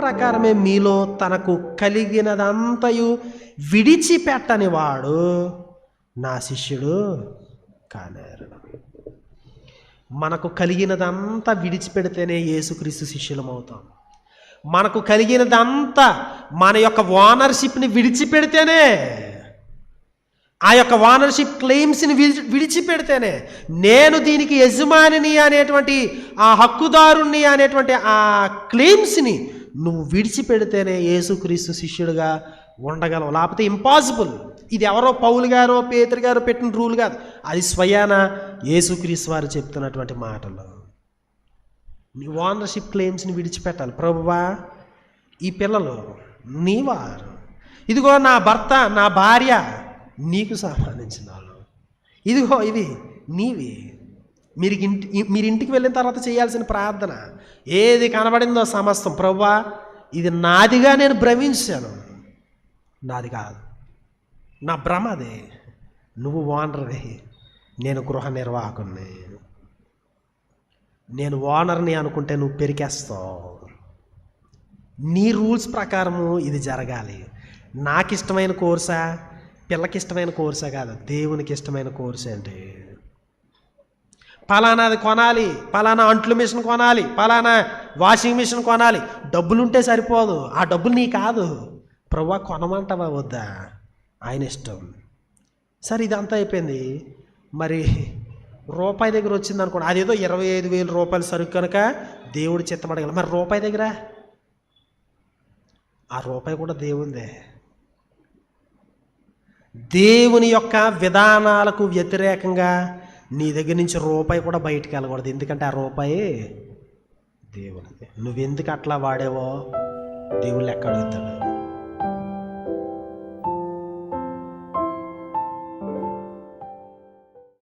ప్రకారమే మీలో తనకు కలిగినదంతయు విడిచిపెట్టని వాడు నా శిష్యుడు కానేరడు. మనకు కలిగినదంతా విడిచిపెడితేనే యేసుక్రీస్తు శిష్యులం అవుతాం. మనకు కలిగినదంతా మన యొక్క ఓనర్షిప్ని విడిచిపెడితేనే, ఆ యొక్క ఓనర్షిప్ క్లెయిమ్స్ని విడిచిపెడితేనే, నేను దీనికి యజమానిని అనేటువంటి ఆ హక్కుదారుణ్ణి అనేటువంటి ఆ క్లెయిమ్స్ని నువ్వు విడిచిపెడితేనే యేసుక్రీస్తు శిష్యుడిగా ఉండగలవు. లేకపోతే ఇంపాసిబుల్. ఇది ఎవరో పౌలు గారో పేతురు గారో పెట్టిన రూల్ కాదు, అది స్వయాన యేసుక్రీస్తు వారు చెప్తున్నటువంటి మాటలు. నీ ఓనర్షిప్ క్లెయిమ్స్ని విడిచిపెట్టాలి. ప్రభువా, ఈ పిల్లలు నీవారు, ఇదిగో నా భర్త నా భార్య నీకు సంబంధించిన వాళ్ళు, ఇదిగో ఇవి నీవి. మీరు ఇంటికి వెళ్ళిన తర్వాత చేయాల్సిన ప్రార్థన ఏది కనబడిందో సమస్తం, ప్రభువా ఇది నాదిగా నేను భ్రమించాను, నాది కాదు, నా భ్రమ అదే, నువ్వు ఓనర్వి, నేను గృహ నిర్వాహకుని. నేను ఓనర్ని అనుకుంటే నువ్వు పెరికేస్తావు. నీ రూల్స్ ప్రకారము ఇది జరగాలి. నాకు ఇష్టమైన కోర్సా, పిల్లకి ఇష్టమైన కోర్సా కాదు, దేవునికి ఇష్టమైన కోర్స్ ఏంటి? పలానాది కొనాలి, పలానా అంట్లు మిషన్ కొనాలి, పలానా వాషింగ్ మిషన్ కొనాలి. డబ్బులుంటే సరిపోదు, ఆ డబ్బులు నీ కాదు. ప్రభువా కొనమంటావా వద్దా? ఆయన ఇష్టం. సరే ఇదంతా అయిపోయింది, మరి రూపాయి దగ్గర వచ్చింది అనుకోండి, అదేదో 25,000 రూపాయల సరుకు కనుక దేవుడు చిత్తమడగల. మరి రూపాయి దగ్గర, ఆ రూపాయి కూడా దేవుందే. దేవుని యొక్క విధానాలకు వ్యతిరేకంగా నీ దగ్గర నుంచి రూపాయి కూడా బయటికి వెళ్ళకూడదు. ఎందుకంటే ఆ రూపాయి దేవునిది. నువ్వెందుకు అట్లా వాడేవో దేవుళ్ళు లెక్క అడుగుతాడు.